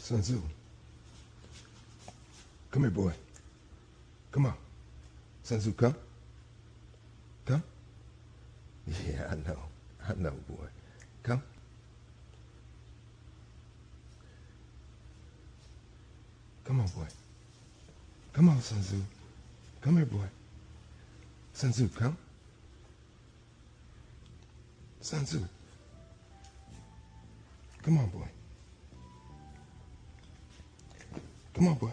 Sun Tzu. Come here, boy. Come on. Sun Tzu, come. Come. Yeah, I know, boy. Come. Come on, boy. Come on, Sun Tzu. Come here, boy. Sun Tzu, come. Sun Tzu. Come on, boy. Come on, boy.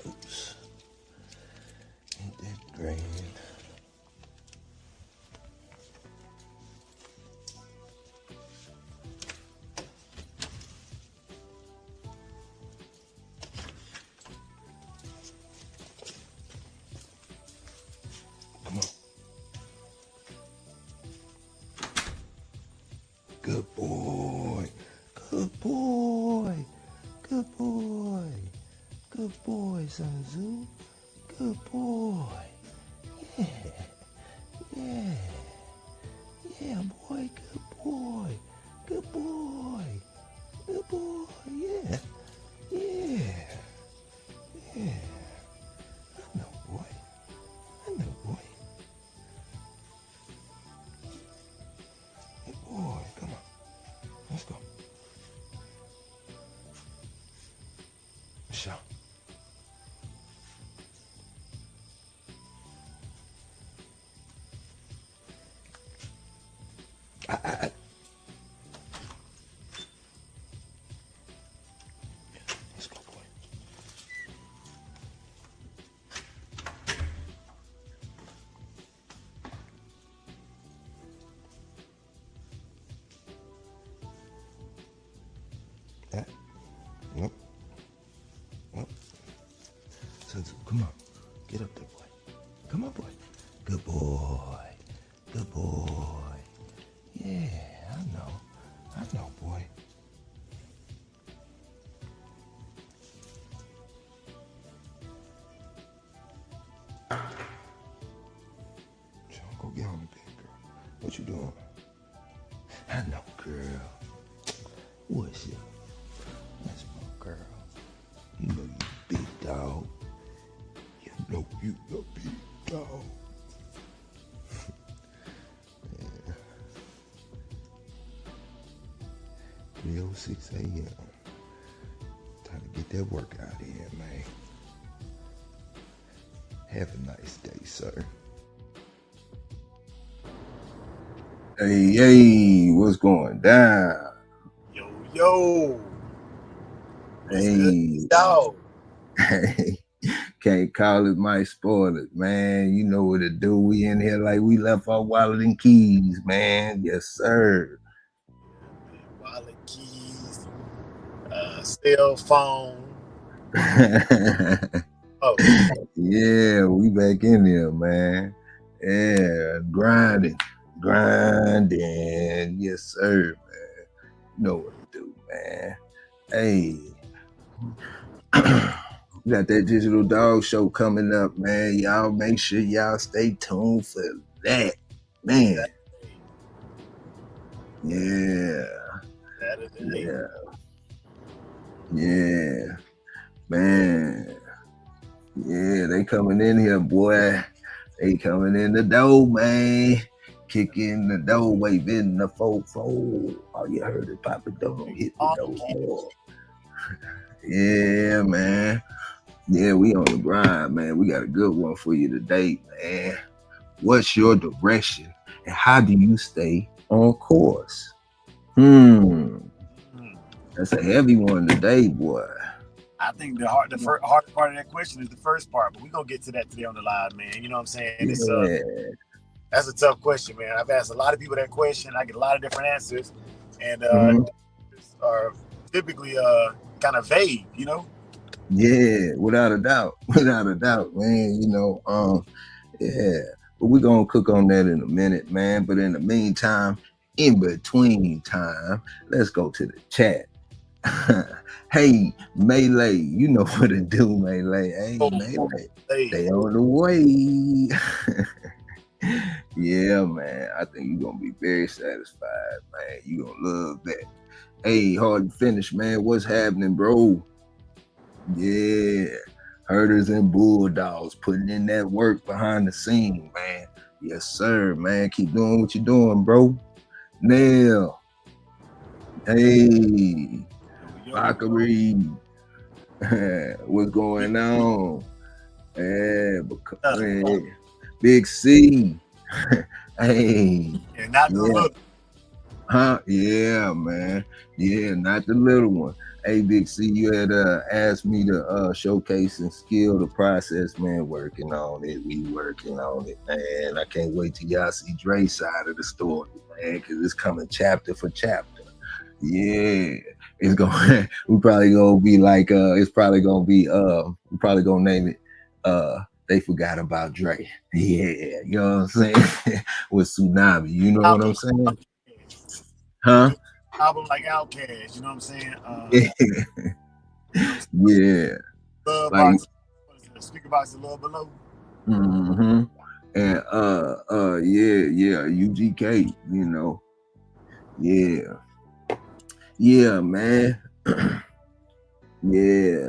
Oops. Ain't that grand? Come on. Good boy. Good boy. Good boy. Good boy, Sun Tzu. Good boy. Yeah. Yeah. Yeah, boy. Good boy. Good boy. Good boy. Yeah. Yeah. Yeah. I know, boy. I know, boy. Hey, boy, come on. Let's go. Michelle. I. Let's go, boy. That. Nope. Nope. Sun Tzu, come on. Get up there, boy. Come on, boy. Good boy. Good boy. Yeah, I know. I know, boy. Sean, go get on the bed, girl. What you doing? I know, girl. What's up? That's my girl. You know you big dog. You know you the big dog. Yeah. 3:06 a.m. Time to get that workout in, man. Have a nice day, sir. Hey, what's going down? Yo. What's Hey. good, dog? Hey, can't call it my spoilers, man. You know what to do. We in here like we left our wallet and keys, man. Yes, sir. Wallet, keys, cell phone. Oh, Yeah, we back in there, man. Yeah, grinding. Yes, sir, man. You know what to do, man. Hey. We got that Digital Dog Show coming up, man. Y'all make sure y'all stay tuned for that, man. Yeah. Saturday. Yeah. Man. Yeah, they coming in here, boy. They coming in the door, man. Kick in the door, waving the fofo. All you heard is Papa Don't hit the door more. Yeah, man. Yeah, we on the grind, man. We got a good one for you today, man. What's your direction and how do you stay on course? That's a heavy one today, boy. I think the hardest part of that question is the first part, but we're gonna get to that today on the live, man. You know what I'm saying? Yeah. That's a tough question, man. I've asked a lot of people that question. I get a lot of different answers, and are typically kind of vague, you know? Yeah, without a doubt, man. You know, yeah. But we're gonna cook on that in a minute, man. But in the meantime, in between time, let's go to the chat. Hey, Melee, you know what to do, Melee. Hey, Melee, they on the way. Yeah, man. I think you're gonna be very satisfied, man. You gonna love that. Hey, hard to finish, man. What's happening, bro? Yeah. Herders and bulldogs putting in that work behind the scene, man. Yes, sir, man. Keep doing what you're doing, bro. Nail. Hey. Mockery. What's going on? Yeah, man. Big C. Hey. And not the little. Huh? Yeah, man. Yeah, not the little one. Hey, Big C, you had asked me to showcase and skill the process, man. Working on it. We working on it, man. I can't wait till y'all see Dre's side of the story, man, because it's coming chapter for chapter. Yeah. It's going we probably gonna be like it's probably gonna be we probably gonna name it they forgot about Dre. Yeah, you know what I'm saying? With Tsunami, you know what I'm saying? Huh? Album like Outkast, you know what I'm saying? Yeah. Love Like, box, speaker box of love below. Mm-hmm. And yeah, UGK, you know. Yeah. Yeah, man. Yeah.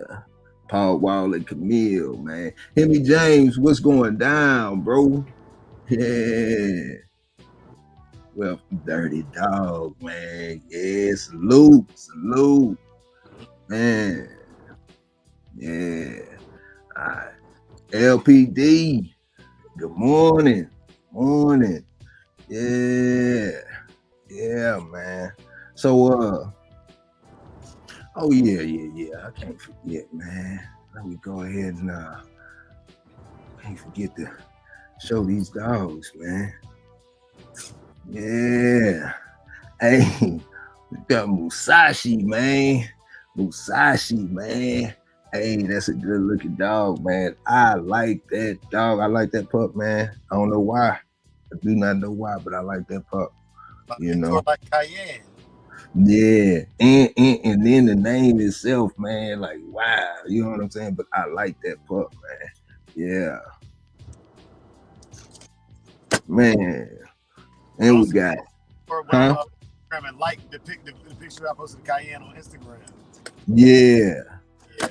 Paul Wall and Camille, man. Hemi James, what's going down, bro? Yeah. Well, Dirty Dog, man. Yeah, salute. Man. Yeah. All right. LPD. Good morning. Yeah. Yeah, man. So oh yeah. I can't forget, man. Let me go ahead and can't forget to show these dogs, man. Yeah. Hey, we got Musashi, man. Hey, that's a good looking dog, man. I like that dog. I like that pup, man. I don't know why. I do not know why, but I like that pup. You know. Like Cayenne. Yeah, and then the name itself, man, like wow, you know what I'm saying? But I like that pup, man. Yeah, man. And we got, huh? And like the picture I posted of Cayenne on Instagram. Yeah,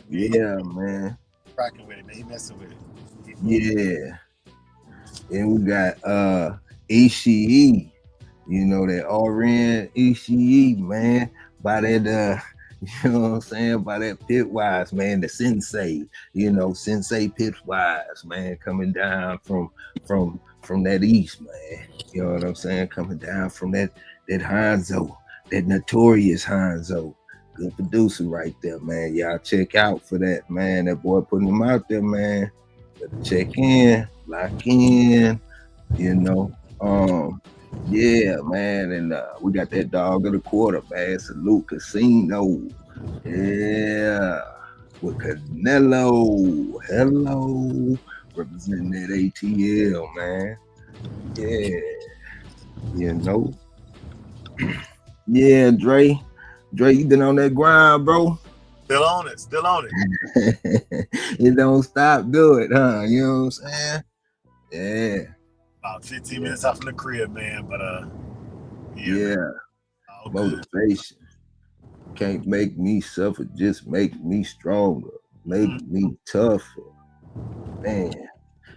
man. Rocking with it, man. He messing with it. Yeah. And we got Ishii. You know that RN Ishii, man. By that you know what I'm saying? By that Pitwise, man, the sensei, you know, Sensei Pitwise, man, coming down from that east, man. You know what I'm saying? Coming down from that Hanzo, that notorious Hanzo. Good producer right there, man. Y'all check out for that, man. That boy putting them out there, man. Better check in, lock in, you know. Yeah, man, and we got that dog of the quarter, man. Salute Casino. Yeah, with Canelo. Hello, representing that ATL, man. Yeah, you know. Yeah, Dre, you been on that grind, bro. Still on it. It don't stop, do it, huh? You know what I'm saying? Yeah. About 15 minutes out from the crib, man. But yeah. Motivation. Can't make me suffer, just make me stronger, make me tougher. Man.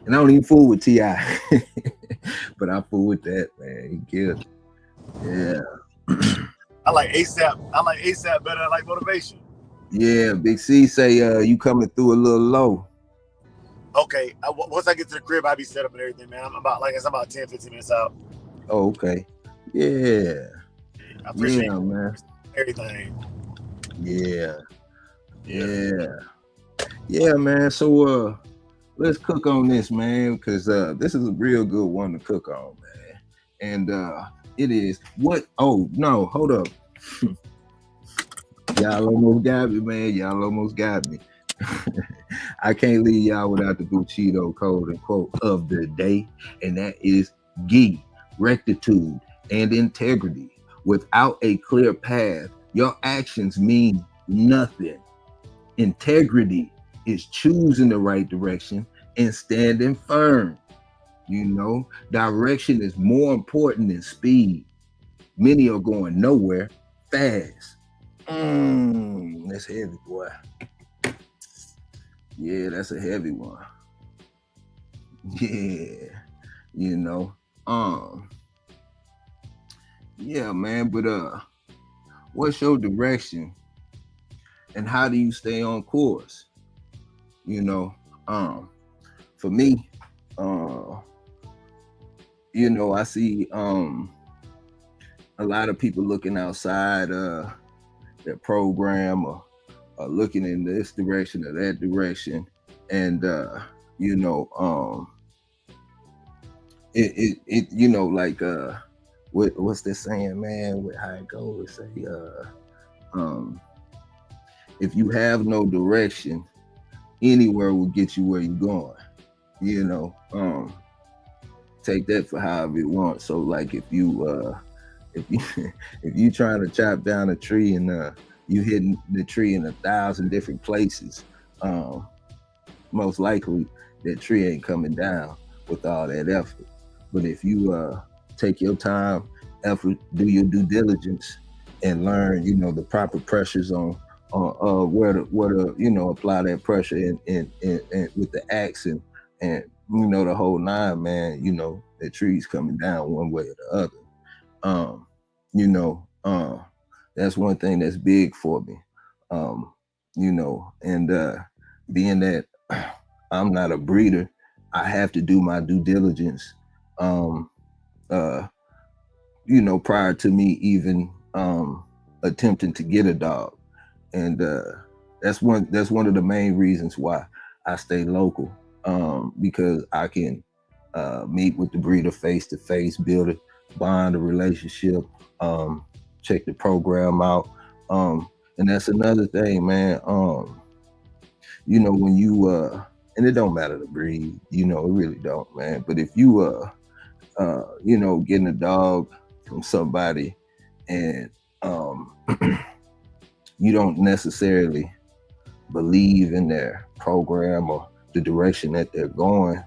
And I don't even fool with T.I. but I fool with that, man. He kills it. Yeah. I like ASAP better than I like motivation. Yeah, Big C say you coming through a little low. Okay, once I get to the crib, I'll be set up and everything, man. I'm about 10, 15 minutes out. Oh, okay. Yeah. I appreciate man. Everything. Yeah, man. So let's cook on this, man, because this is a real good one to cook on, man. And it is what? Oh no, hold up. Y'all almost got me, man. Y'all almost got me. I can't leave y'all without the Bushido code and quote of the day, and that is ghee, rectitude, and integrity. Without a clear path, your actions mean nothing. Integrity is choosing the right direction and standing firm. You know, direction is more important than speed. Many are going nowhere fast. That's heavy, boy. Yeah, that's a heavy one. Yeah, you know. Um, yeah, man. But what's your direction, and how do you stay on course? You know, um, for me, uh, I see a lot of people looking outside their program, or looking in this direction or that direction, and you know, it like what's this saying, man? With how it goes, say um, if you have no direction, anywhere will get you where you're going. You know, take that for however you want. So like if you if you trying to chop down a tree and you hitting the tree in 1,000 different places, um, most likely that tree ain't coming down with all that effort. But if you take your time, effort, do your due diligence, and learn, the proper pressures on where to apply that pressure and with the axe and the whole nine, man. The tree's coming down one way or the other. Um, you know, uh, that's one thing that's big for me. Um, and being that I'm not a breeder, I have to do my due diligence. Um, uh, prior to me even attempting to get a dog, and that's one of the main reasons why I stay local, because I can meet with the breeder face to face, build a bond, a relationship, check the program out, and that's another thing, man. When you and it don't matter the breed, it really don't, man. But if you getting a dog from somebody and you don't necessarily believe in their program or the direction that they're going,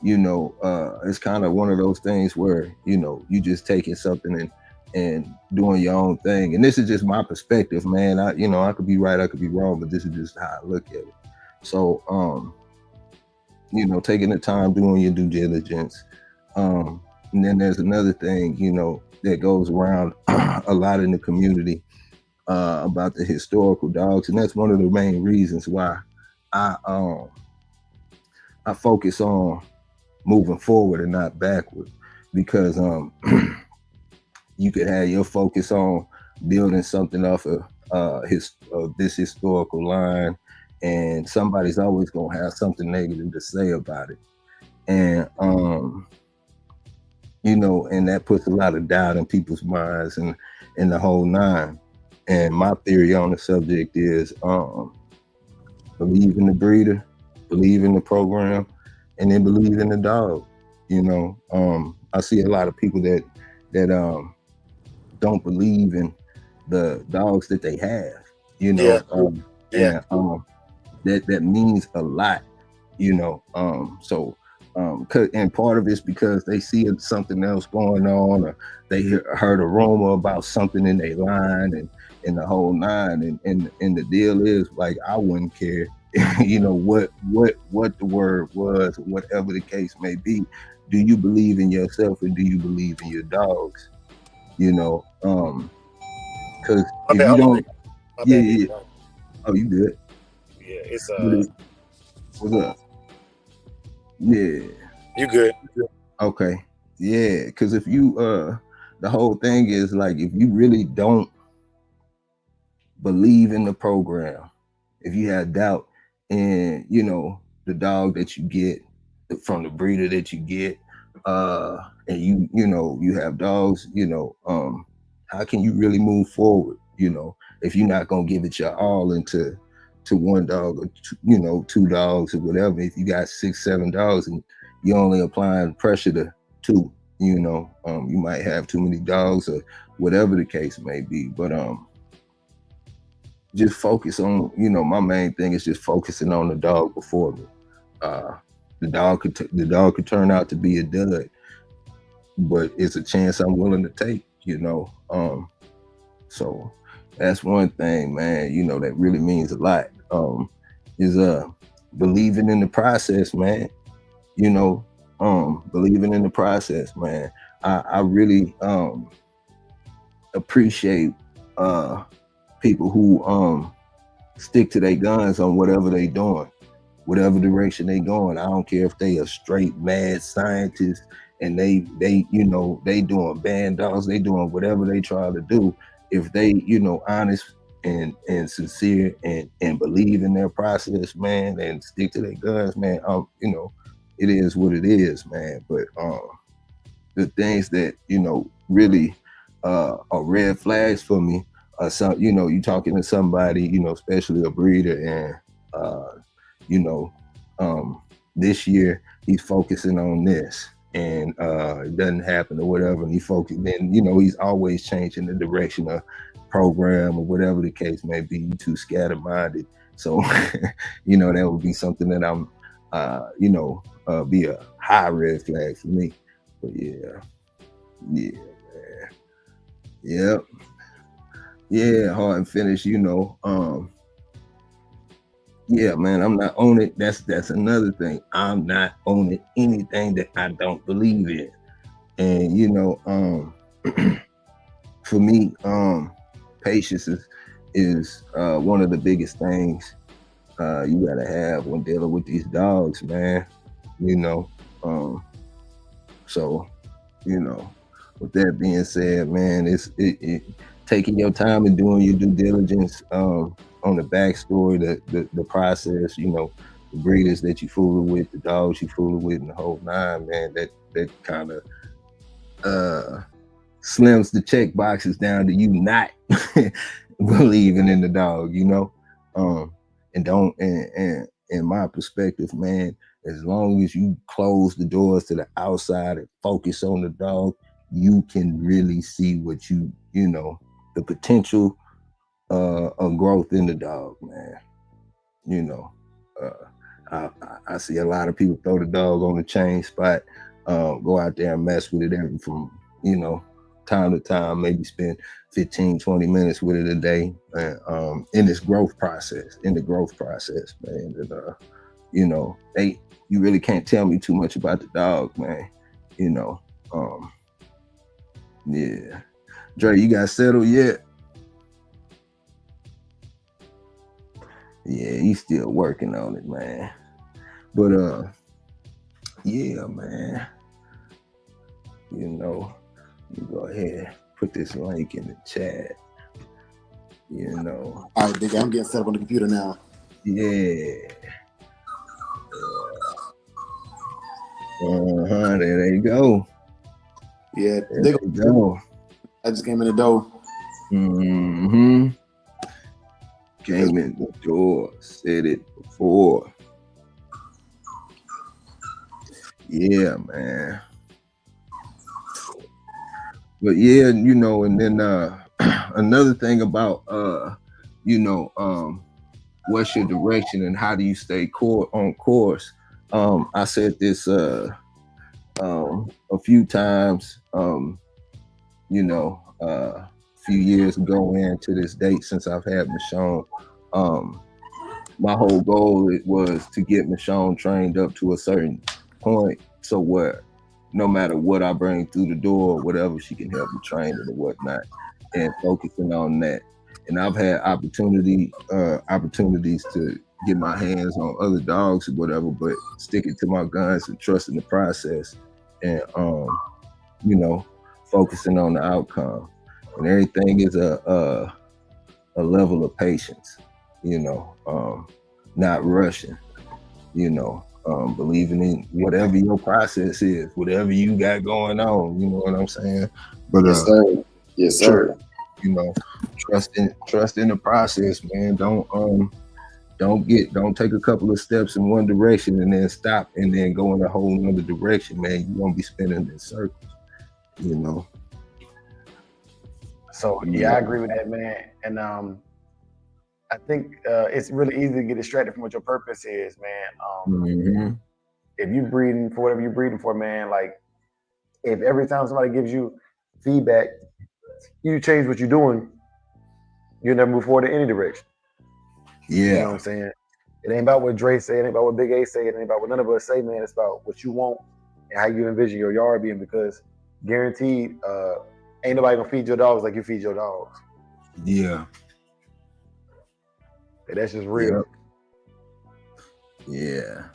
it's kind of one of those things where you just taking something and doing your own thing. And this is just my perspective, man. I could be right, I could be wrong, but this is just how I look at it. So taking the time, doing your due diligence. And then there's another thing, that goes around a lot in the community about the historical dogs, and that's one of the main reasons why I I focus on moving forward and not backward, because you could have your focus on building something off of this historical line, and somebody's always gonna have something negative to say about it, and and that puts a lot of doubt in people's minds and the whole nine. And my theory on the subject is believe in the breeder, believe in the program, and then believe in the dog. I see a lot of people that don't believe in the dogs that they have. Yeah. And that means a lot. So and part of it's because they see something else going on, or they heard a rumor about something in their line and the whole nine, and the deal is, like, I wouldn't care what the word was, or whatever the case may be. Do you believe in yourself, and do you believe in your dogs? Because if you don't, yeah. Oh, you good? Yeah, it's what's up? Yeah, you good? okay. Yeah, because if you the whole thing is, like, if you really don't believe in the program, if you have doubt in the dog that you get from the breeder that you get, and you have dogs, how can you really move forward, if you're not gonna give it your all into one dog, or two dogs, or whatever? If you got 6-7 dogs and you're only applying pressure to two, you might have too many dogs, or whatever the case may be. But just focus on, my main thing is just focusing on the dog before me. the dog could turn out to be a dud, but it's a chance I'm willing to take, you know. So that's one thing, man, you know, that really means a lot. Is believing in the process, man. You know, believing in the process, man. I really appreciate people who stick to their guns on whatever they doing, whatever direction they going. I don't care if they a straight mad scientist and they you know, they doing band dogs, they doing whatever they try to do. If they, you know, honest and sincere and believe in their process, man, and stick to their guns, man, you know, it is what it is, man. But the things that, you know, really are red flags for me are some, you know, you talking to somebody, you know, especially a breeder, and you know, this year he's focusing on this, and it doesn't happen or whatever, and he focused, then, you know, he's always changing the direction of program or whatever the case may be. You too scattered-minded. So you know, that would be something that I'm you know, be a high red flag for me. But yeah, man. Yep. Yeah, hard and finish, you know. Yeah, man, I'm not on it. That's another thing. I'm not owning anything that I don't believe in. And you know, for me, patience is one of the biggest things you gotta have when dealing with these dogs, man. You know, so, you know, with that being said, man, it taking your time and doing your due diligence on the backstory, the process, you know, the breeders that you fooling with, the dogs you fooling with, and the whole nine, man. That kind of slims the check boxes down to you not believing in the dog, you know. And don't, and in my perspective, man, as long as you close the doors to the outside and focus on the dog, you can really see what you know, the potential of growth in the dog, man. You know, I see a lot of people throw the dog on the chain spot, go out there and mess with it every from, you know, time to time, maybe spend 15, 20 minutes with it a day, in this growth process, man. And, you know, you really can't tell me too much about the dog, man. You know, yeah. Dre, you got settled yet? Yeah, he's still working on it, man. But yeah, man. You know, let me go ahead and put this link in the chat. You know. All right, Big, I'm getting set up on the computer now. Yeah. There they go. Yeah, there they go. I just came in the door. Mm-hmm. Came in the door, said it before. Yeah, man. But yeah, you know, and then another thing about you know, what's your direction and how do you stay on course? I said this a few times, you know, a few years ago and to this date since I've had Michonne. My whole goal was to get Michonne trained up to a certain point, so where no matter what I bring through the door, whatever, she can help me train it or whatnot, and focusing on that. And I've had opportunities to get my hands on other dogs or whatever, but sticking to my guns and trusting the process, and you know, focusing on the outcome. And everything is a level of patience, you know, not rushing, you know, believing in whatever your process is, whatever you got going on, you know what I'm saying? But yes, sir. Yes, sir. You know, trust in the process, man. Don't take a couple of steps in one direction and then stop and then go in a whole nother direction, man. You're gonna be spinning in circles, you know. So yeah, I agree with that, man. And I think it's really easy to get distracted from what your purpose is, man. if you breeding for whatever you're breeding for, man, like if every time somebody gives you feedback, you change what you're doing, you'll never move forward in any direction. Yeah. You know what I'm saying? It ain't about what Dre say, it ain't about what Big A say, it ain't about what none of us say, man. It's about what you want and how you envision your yard being, because guaranteed, ain't nobody gonna feed your dogs like you feed your dogs. Yeah. And that's just real. Yeah.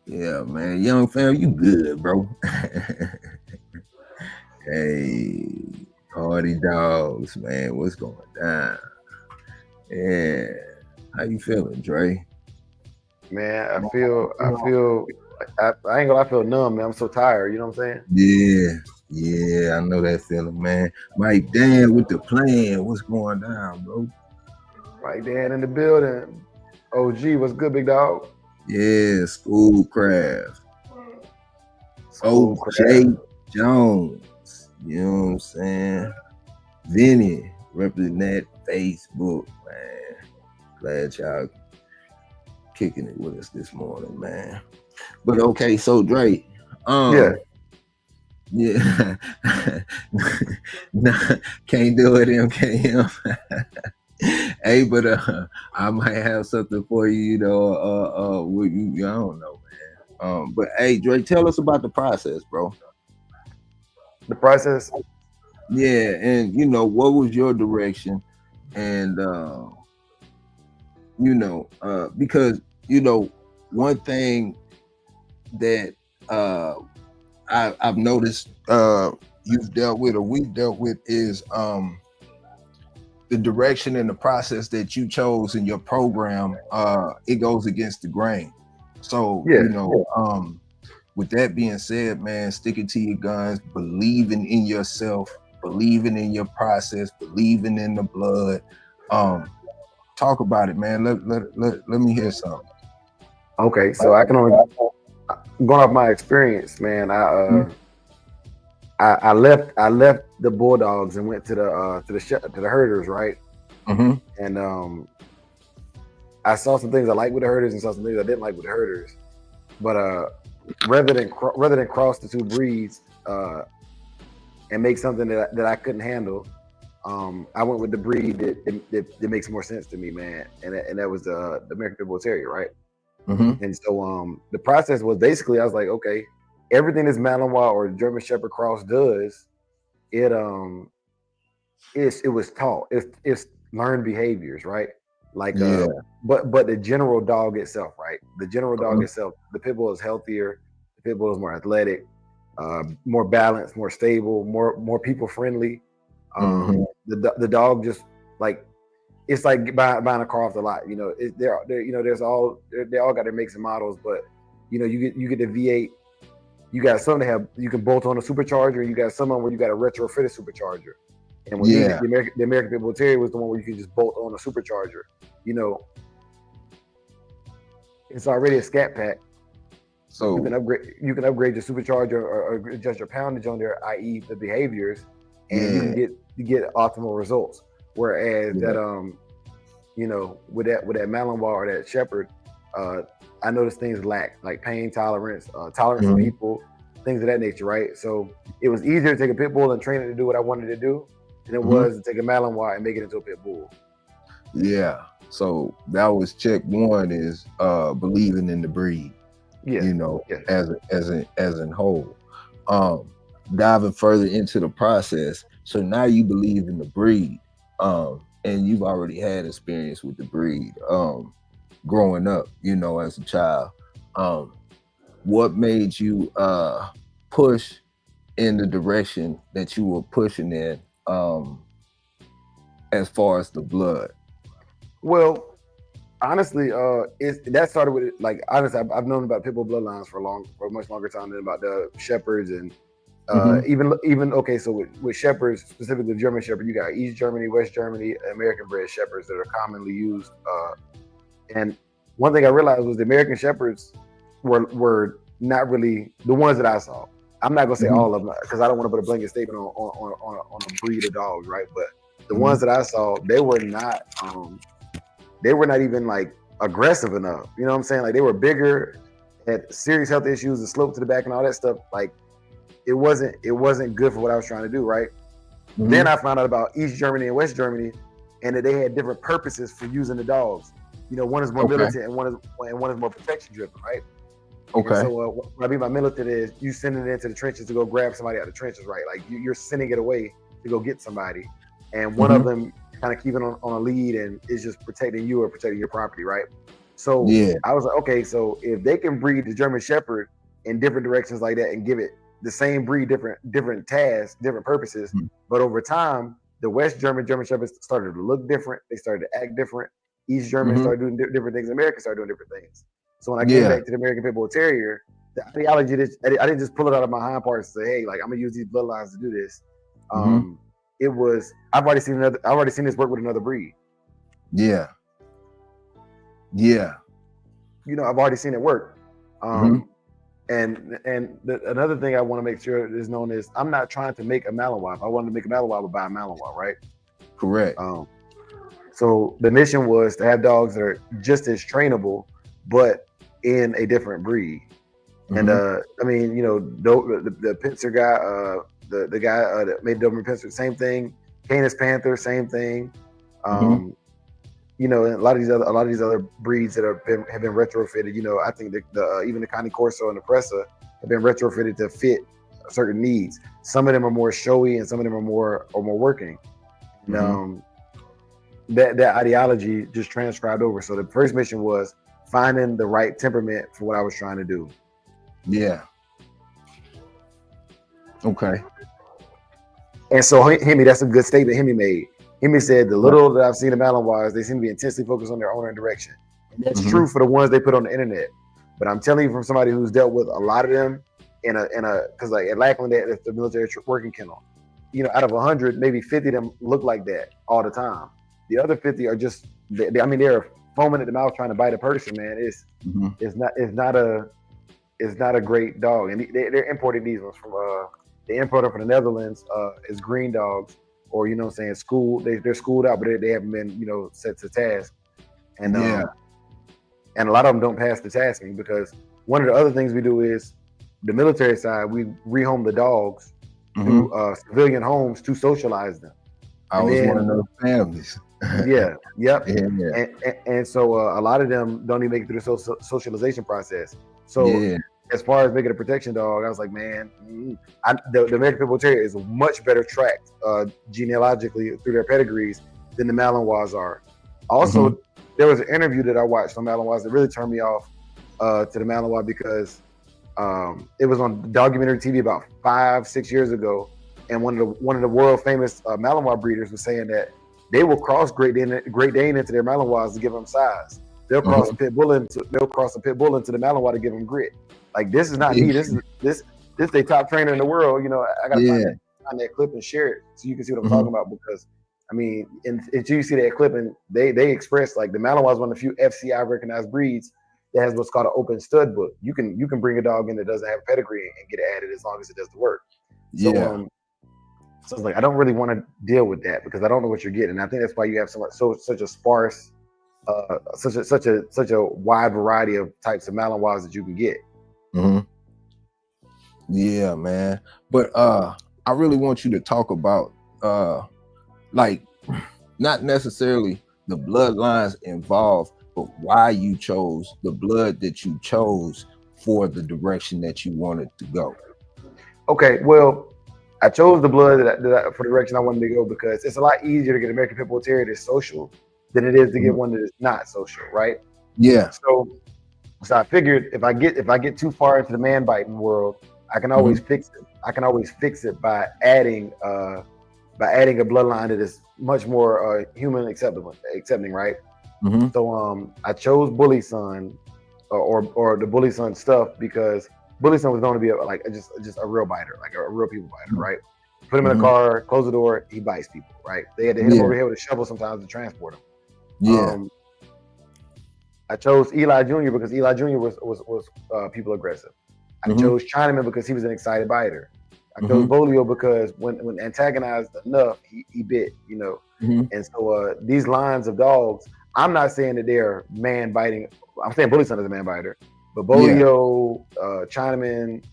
Yeah, man. Young fam, you good, bro. Hey, party dogs, man. What's going down? Yeah. How you feeling, Dre? Man, I feel I ain't gonna lie, I feel numb, man. I'm so tired, you know what I'm saying? Yeah, I know that feeling, man. Mike Dan with the plan. What's going down, bro? Mike Dan in the building. OG, what's good, big dog? Yeah, Schoolcraft. OJ Jones. You know what I'm saying? Vinny representing that Facebook, man. Glad y'all kicking it with us this morning, man. But okay, so Dre, yeah, nah, can't do it, MKM. Hey, but I might have something for you, you know. With you, I don't know, man. But hey, Dre, tell us about the process, bro. The process. Yeah, and you know, what was your direction, and you know, because you know, one thing that I've noticed you've dealt with, or we've dealt with, is the direction and the process that you chose in your program. It goes against the grain. So you know, with that being said, man, sticking to your guns, believing in yourself, believing in your process, believing in the blood. Talk about it, man. Let me hear something. Okay, so I can only, going off my experience, man. I left the Bulldogs and went to the herders, right? Mm-hmm. And I saw some things I liked with the herders and saw some things I didn't like with the herders. But rather than cross the two breeds and make something that I couldn't handle, I went with the breed that makes more sense to me, man. And that was the American Pit Bull Terrier, right? Mm-hmm. And so the process was basically, I was like, okay, everything this Malinois or German Shepherd cross does, it was taught. It's learned behaviors, right? Like but the general dog itself, right? The general dog itself, the Pit Bull is healthier, the Pit Bull is more athletic, more balanced, more stable, more people friendly. The dog just like, it's like buying a car off the lot. You know, they're you know, they all got their makes and models, but you know, you get the V8. You got some that have, you can bolt on a supercharger. You got some where you got a retrofitted supercharger. And when the American Pit Bull Terrier was the one where you can just bolt on a supercharger. You know, it's already a scat pack. So you can upgrade your supercharger or adjust your poundage on there, i.e. the behaviors, and you get optimal results. Whereas that you know, with that Malinois or that Shepherd, I noticed things lack, like pain tolerance, tolerance for people, things of that nature, right? So it was easier to take a Pit Bull and train it to do what I wanted to do than it was to take a Malinois and make it into a Pit Bull. Yeah. So that was check one, is believing in the breed. Yeah. You know, as in whole. Diving further into the process. So now you believe in the breed. And you've already had experience with the breed. Growing up, you know, as a child. What made you push in the direction that you were pushing in, as far as the blood? Well, honestly, that started with, like, honestly, I've known about Pit Bull bloodlines for a much longer time than about the Shepherds, and even okay. So with Shepherds, specifically German Shepherd, you got East Germany, West Germany, American bred Shepherds that are commonly used. And one thing I realized was the American Shepherds were not really the ones that I saw. I'm not gonna say all of them, because I don't want to put a blanket statement on a breed of dogs, right? But the ones that I saw, they were not even like aggressive enough. You know what I'm saying? Like, they were bigger had serious health issues, the slope to the back and all that stuff. Like it wasn't good for what I was trying to do, right? Mm-hmm. Then I found out about East Germany and West Germany, and that they had different purposes for using the dogs. You know, one is more militant and one is more protection driven, right? Okay. And so what I mean by militant is you sending it into the trenches to go grab somebody out of the trenches, right? Like you're sending it away to go get somebody, and one of them kind of keeping on a lead and is just protecting you or protecting your property, right? So I was like, okay, so if they can breed the German Shepherd in different directions like that and give it the same breed, different tasks, different purposes, but over time, the West German Shepherds started to look different. They started to act different. East Germans started doing different things. Americans started doing different things. So when I came back to the American Pit Bull Terrier, the ideology, I didn't just pull it out of my hind parts and say, hey, like I'm gonna use these bloodlines to do this. It was I've already seen this work with another breed. Yeah. You know, I've already seen it work. And another thing I want to make sure is known is I'm not trying to make a Malinois. If I wanted to make a Malinois, I would buy a Malinois, right? Correct. So the mission was to have dogs that are just as trainable, but in a different breed. And I mean, you know, the Pincer guy, the guy that made Doberman Pincer, same thing. Canis Panther, same thing. You know, and a lot of these other breeds that have been retrofitted. You know, I think even the Cane Corso and the Presa have been retrofitted to fit certain needs. Some of them are more showy, and some of them are more working. And, that ideology just transcribed over. So the first mission was finding the right temperament for what I was trying to do. Yeah. Okay. And so Hemi, that's a good statement Hemi made. Hemi said the little that I've seen of Malinois, they seem to be intensely focused on their owner and direction. And that's true for the ones they put on the internet. But I'm telling you from somebody who's dealt with a lot of them because like at Lackland, that's the military working kennel. You know, out of 100, maybe 50 of them look like that all the time. The other 50 are just, they're foaming at the mouth trying to bite a person, man. It's not a great dog. And they're importing these ones from, they imported from the Netherlands as green dogs, or, you know what I'm saying, school. They're schooled out, but they haven't been, you know, set to task. And and a lot of them don't pass the tasking because one of the other things we do is the military side, we rehome the dogs to civilian homes to socialize them. I was one of those families. And so a lot of them don't even make it through the socialization process. So as far as making a protection dog, I was like, man, the American Pit Bull Terrier is much better tracked genealogically through their pedigrees than the Malinois are. Also, there was an interview that I watched on Malinois that really turned me off to the Malinois because it was on documentary TV about 5-6 years ago, and one of the world famous Malinois breeders was saying that they will cross Great Dane into their Malinois to give them size. They'll cross a pit bull into the Malinois to give them grit. Like, this is not me. This is the top trainer in the world. You know, I gotta find that clip and share it so you can see what I'm talking about. Because I mean, until you see that clip, and they express like the Malinois is one of the few FCI recognized breeds that has what's called an open stud book. You can bring a dog in that doesn't have pedigree and get it added as long as it does the work. So, so it's like I don't really want to deal with that because I don't know what you're getting. And I think that's why you have such a sparse, such a wide variety of types of Malinois that you can get. Yeah, man. But I really want you to talk about like not necessarily the bloodlines involved, but why you chose the blood that you chose for the direction that you wanted to go. Okay, well, I chose the blood for the direction I wanted to go because it's a lot easier to get an American Pit Bull Terrier that's social than it is to get one that is not social, right? Yeah. So I figured if I get too far into the man biting world, I can always fix it. I can always fix it by adding a bloodline that is much more human accepting, right? So I chose Bully Son or the Bully Son stuff because Bully Son was known to be just a real biter, like a real people biter, right? Put him in a car, close the door, he bites people, right? They had to hit him over the head with a shovel sometimes to transport him. I chose Eli Jr. because Eli Jr. was people aggressive. I chose Chinaman because he was an excited biter. I chose Bolio because when antagonized enough, he bit, you know. And so these lines of dogs, I'm not saying that they're man biting. I'm saying Bully Son is a man biter. But Bolio, Chinaman,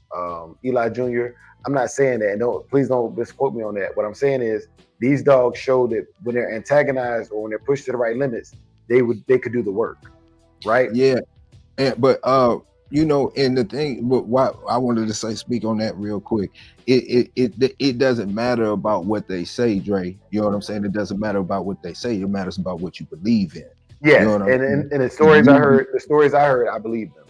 Eli Jr., I'm not saying that. Please don't misquote me on that. What I'm saying is these dogs show that when they're antagonized or when they're pushed to the right limits, they could do the work, right? Yeah, but you know, and the thing, why I wanted to speak on that real quick. It doesn't matter about what they say, Dre. You know what I'm saying? It doesn't matter about what they say. It matters about what you believe in. Yes, you know what I'm saying? And the stories I heard, I believe them.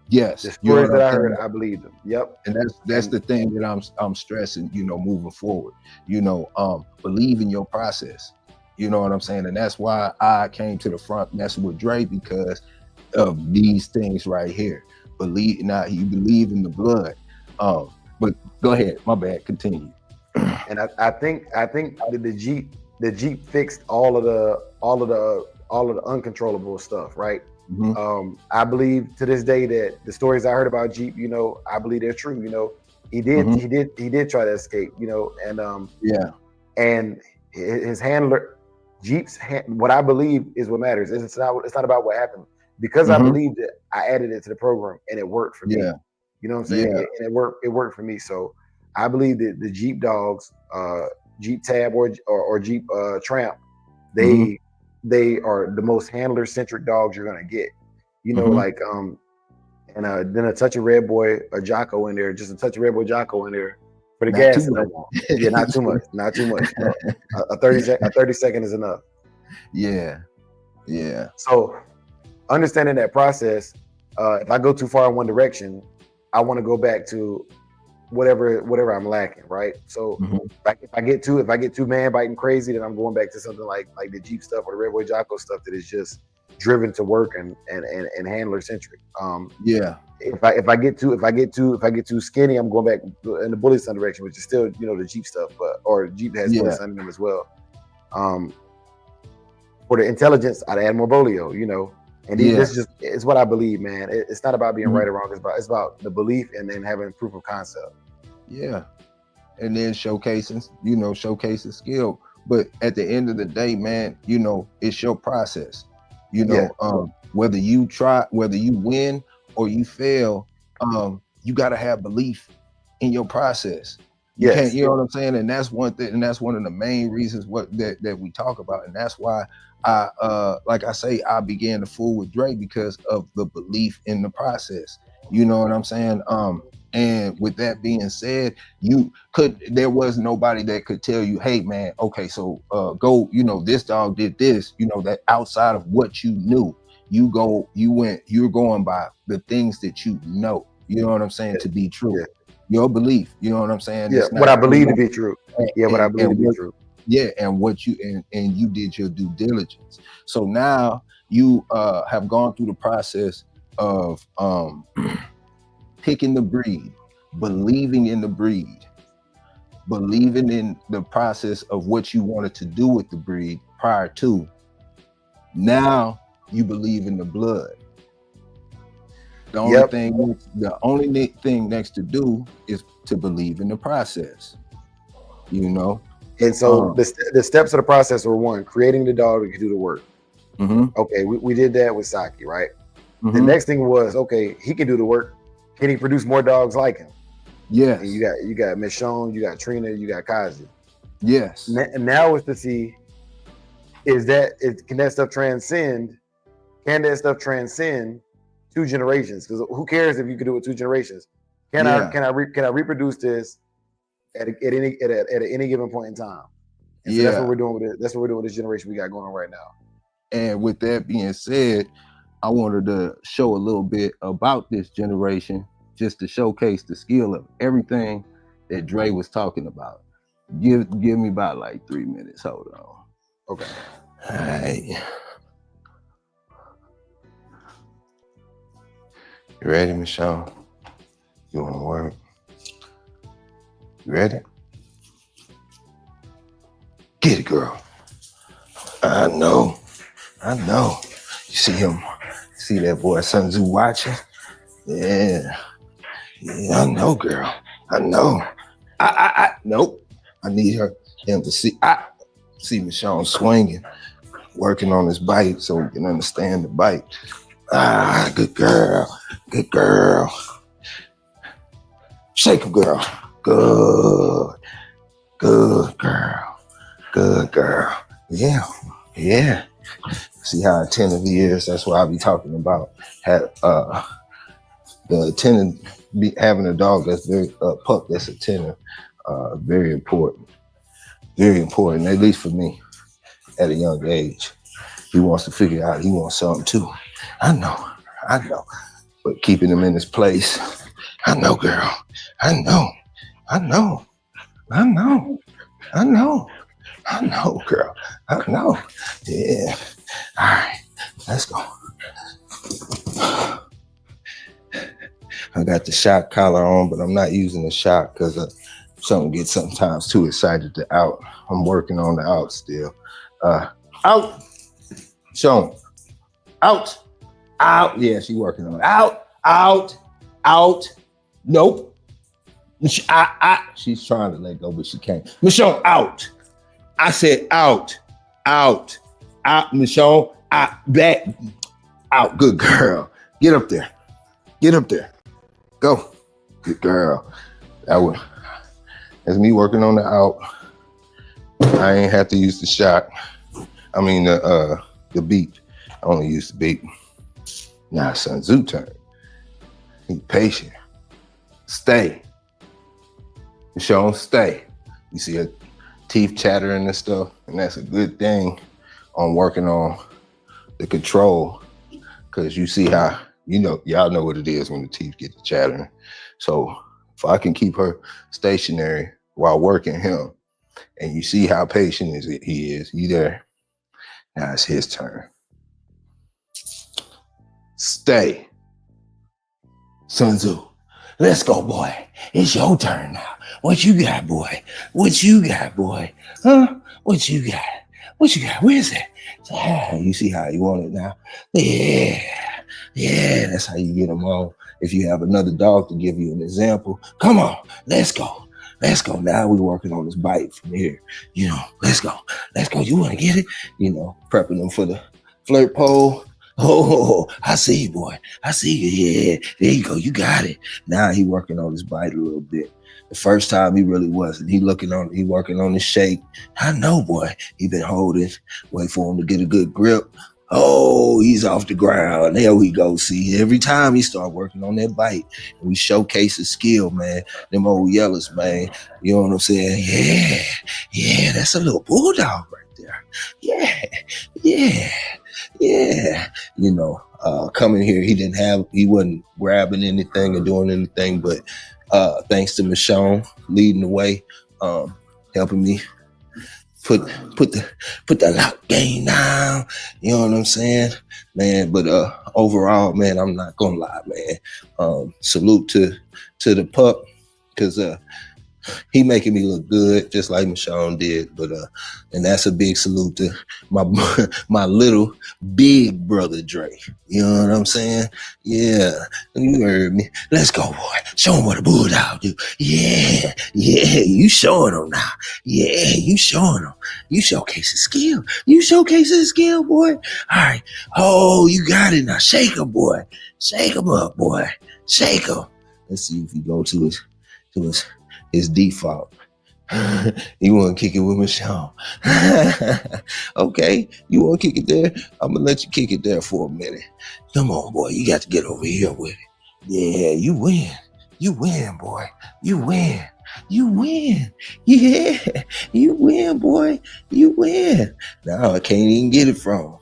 Yes, the stories that I heard, I believe them. Yep. And that's the thing that I'm stressing, you know, moving forward. You know, believe in your process. You know what I'm saying? And that's why I came to the front messing with Dre, because of these things right here. You believe in the blood. But go ahead, my bad, continue. And I think that the Jeep fixed all of the uncontrollable stuff, right? Mm-hmm. I believe to this day that the stories I heard about Jeep, you know, I believe they're true. You know, he did try to escape, you know, and and his handler, what I believe is what matters. It's not about what happened, because I believed it. I added it to the program and it worked for me. You know what I'm saying? Yeah. And it worked for me. So I believe that the Jeep dogs, Jeep Tab or Jeep Tramp, they are the most handler centric dogs you're gonna get. You know, like and then a touch of Red Boy or Jocko in there, just a touch of Red Boy Jocko in there for the gas that I want. Yeah, not too much, not too much. No. A 30 second is enough. Yeah. So understanding that process, if I go too far in one direction, I want to go back to whatever I'm lacking, right? So if I get too man biting crazy, then I'm going back to something like the Jeep stuff or the Red Boy Jocko stuff that is just driven to work and handler centric. If I get too skinny, I'm going back in the Bully Sun direction, which is still, you know, the Jeep stuff, or Jeep has Bully Sun in them as well. For the intelligence, I'd add more Bolio, you know. And this it's what I believe, man. It's not about being right or wrong. It's about the belief and then having proof of concept. Yeah. And then showcasing skill. But at the end of the day, man, you know, it's your process. You know, whether you win or you fail, you got to have belief in your process. You can't, you know what I'm saying? And that's one thing, and that's one of the main reasons that we talk about. And that's why like I say, I began to fool with Dre, because of the belief in the process. You know what I'm saying? And with that being said, there was nobody that could tell you, hey man, okay, so go, you know, this dog did this, you know, that outside of what you knew, you're going by the things that you know what I'm saying, to be true. Your belief, you know what I'm saying? Yeah, what I believe to be true. What I believe to be true. Yeah, and what you did your due diligence. So now you have gone through the process of picking the breed, believing in the breed, believing in the process of what you wanted to do with the breed prior to. Now you believe in the blood. The only thing next to do is to believe in the process, you know. And so the steps of the process were: one, creating the dog that could do the work. Okay, we did that with Saki, right? The next thing was, okay, he can do the work. Can he produce more dogs like him? Yes. And you got Michonne, you got Trina, you got Kazi. Yes. Now it's to see, can that stuff transcend? Can that stuff transcend 2 generations? Because who cares if you can do it 2 generations? Can I reproduce this at any given point in time? And so that's what we're doing with it. That's what we're doing with this generation we got going on right now. And with that being said, I wanted to show a little bit about this generation, just to showcase the skill of everything that Dre was talking about. Give me about like 3 minutes. Hold on. Okay. All right. You ready, Michelle? You want to work? You ready? Get it, girl. I know. You see him? See that boy Sun Tzu watching? Yeah, I know, girl. I know. Nope. I need him to see. See Michonne swinging, working on his bite so we can understand the bite. Ah, good girl. Good girl. Shake him, girl. Good. Good girl. Good girl. Yeah. Yeah. See how attentive he is. That's what I be talking about. The attentive, having a dog that's very pup that's attentive. Very important. Very important, at least for me, at a young age. He wants to figure out he wants something too. I know. But keeping him in his place, I know, girl. I know, girl. I know. Yeah. All right, let's go. I got the shock collar on, but I'm not using the shock because something gets sometimes too excited to out. I'm working on the out still. Out. Show him. Out. Out. Yeah, she's working on it. Out. Nope. She's trying to let go, but she can't. Michonne, out. I said out. Michonne, back. Out. Good girl. Get up there. Go. Good girl. That's me working on the out. I ain't have to use the shock. I mean the beat. I only use the beat. Now it's Sun Tzu turn. Be patient. Stay. Michonne, stay. You see her teeth chattering and stuff, and that's a good thing on working on the control, because you see how, y'all know what it is when the teeth get to chattering. So if I can keep her stationary while working him, and you see how patient he is, you there. Now it's his turn. Stay. Sun Tzu. Let's go, boy. It's your turn now. What you got, boy? Huh? What you got? Where's it? You see how you want it now? Yeah, that's how you get them on. If you have another dog to give you an example, come on, let's go. Now we're working on this bite from here. Let's go. You want to get it? Prepping them for the flirt pole. Oh, I see you, boy. I see you. Yeah, there you go. You got it. Now he working on his bite a little bit. The first time he really wasn't. He working on his shake. I know, boy. He been holding, wait for him to get a good grip. Oh, he's off the ground. There we go. See, every time he start working on that bite, and we showcase his skill, man. Them old yellows, man. You know what I'm saying? Yeah. That's a little bulldog right there. Yeah. Coming here, he wasn't grabbing anything or doing anything, but thanks to Michonne leading the way, helping me put the lock game down. You know what I'm saying, man? But overall, man, I'm not gonna lie, man. Salute to the pup, because he making me look good, just like Michonne did. But and that's a big salute to my little big brother Dre. You know what I'm saying? Yeah, you heard me. Let's go, boy. Show him what a bulldog do. Yeah. You showing him now. Yeah, you showing him. You showcase his skill. Boy. All right. Oh, you got it now. Shake him, boy. Shake him up, boy. Shake him. Let's see if he go to his default. You want to kick it with Michonne? Okay, you want to kick it there? I'm gonna let you kick it there for a minute. Come on, boy, you got to get over here with it. Yeah, you win, boy. You win. Yeah, you win, boy. You win. Now I can't even get it from him.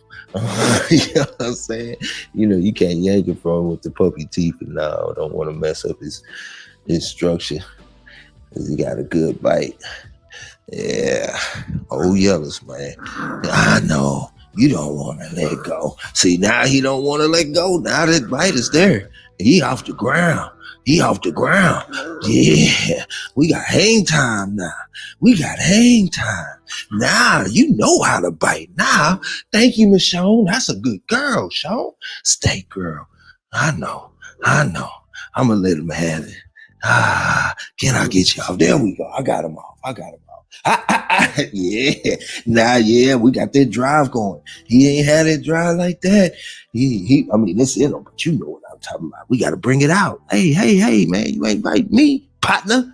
You know what I'm saying? You can't yank it from him with the puppy teeth, and now I don't want to mess up his structure. He got a good bite. Yeah. Old yellows, man. I know. You don't want to let go. See, now he don't want to let go. Now that bite is there. He off the ground. Yeah. We got hang time now. Now you know how to bite. Now, thank you, Michonne. That's a good girl, Sean. Stay, girl. I know. I'm going to let him have it. Can I get you off? There we go. I got him off. Yeah, yeah, we got that drive going. He ain't had it drive like that. I mean, that's it, but you know what I'm talking about. We got to bring it out. Hey, man, you ain't like me, partner.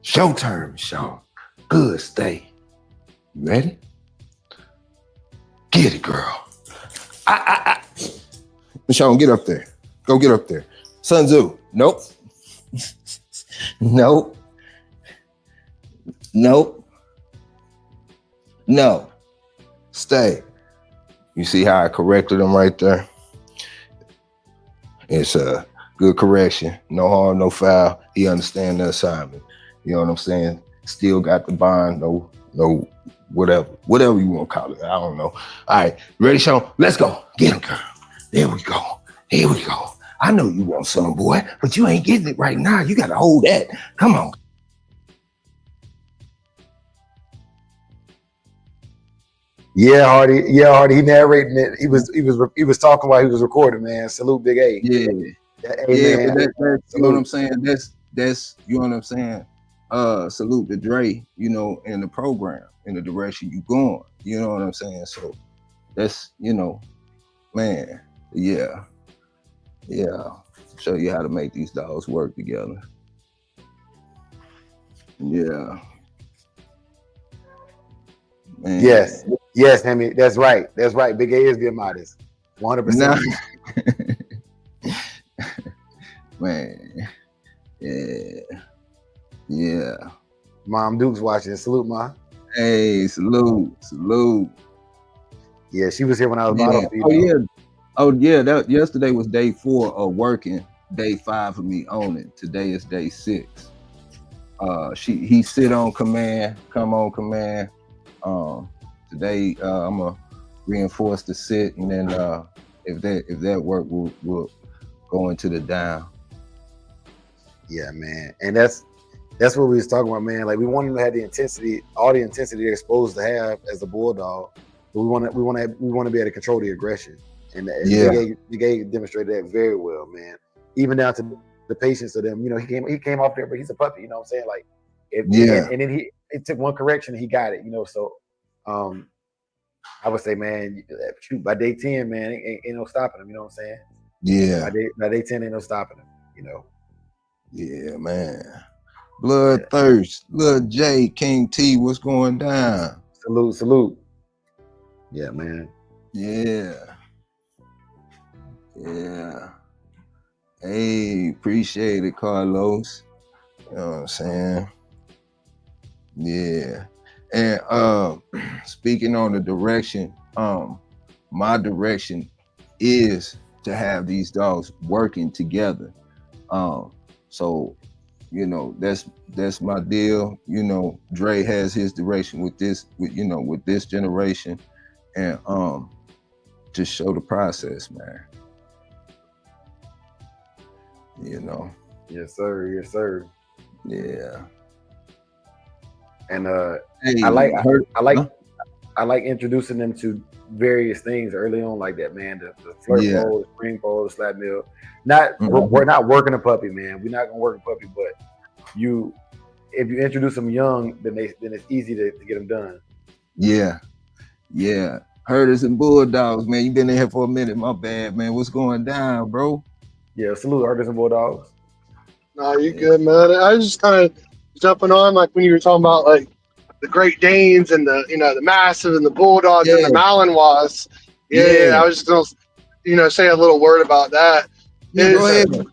Show turn, Sean. Good, stay. You ready? Get it, girl. Sean, get up there. Go get up there. Sun Tzu. Nope. Nope. No. Stay. You see how I corrected him right there? It's a good correction. No harm, no foul. He understand the assignment. You know what I'm saying? Still got the bond. No, whatever you want to call it. I don't know. All right, ready, Sean? Let's go. Get him, girl. There we go. Here we go. I know you want some, boy, but you ain't getting it right now. You got to hold that. Come on. Yeah, Hardy. He narrating it. He was talking while he was recording, man. Salute, Big A. Yeah, man. But you know what I'm saying. That's you know what I'm saying. Salute to Dre. You know, in the program, in the direction you going. You know what I'm saying. So that's man. Yeah. Show you how to make these dogs work together. Yeah. Man. Yes, Hemi. That's right. Big A is being modest. 100%. Man. Yeah. Mom Duke's watching. Salute, Ma. Hey, salute. Yeah, she was here when I was bottle feeding. That yesterday was day 4 of working. Day 5 for me owning. Today is day 6. He sit on command, come on command. Today I'm gonna reinforce the sit, and then if that work, we'll go into the down. Yeah, man, and that's what we was talking about, man. Like we want him to have all the intensity they're supposed to have as a bulldog, but we want to be able to control the aggression, and Big A demonstrated that very well, man. Even down to the patience of them. You know, he came off there, but he's a puppy. You know what I'm saying? Like, and then it took one correction and he got it. You know, so I would say, man, shoot, by day 10, man, ain't no stopping him. You know what I'm saying? Yeah. By day 10, ain't no stopping him. You know. Yeah, man. Bloodthirst, Lil J, King T, what's going down? Salute. Yeah, man. Yeah. Hey, appreciate it, Carlos. You know what I'm saying? Yeah. And speaking on the direction, my direction is to have these dogs working together. So, that's my deal. Dre has his direction with this generation, and just show the process, man. Yes, sir. Yeah. And I like introducing them to various things early on like that, man. The flirt pole, the spring pole, the slap mill. We're not working a puppy, man. We're not gonna work a puppy, but if you introduce them young, then it's easy to get them done. Yeah. Herders and bulldogs, man. You been in here for a minute. My bad, man. What's going down, bro? Yeah, salute herders and bulldogs. No, you good, man. I was just kind of jumping on, like when you were talking about like the Great Danes and the Mastiff and the Bulldogs and the Malinois. Yeah, I was just gonna say a little word about that. Go ahead.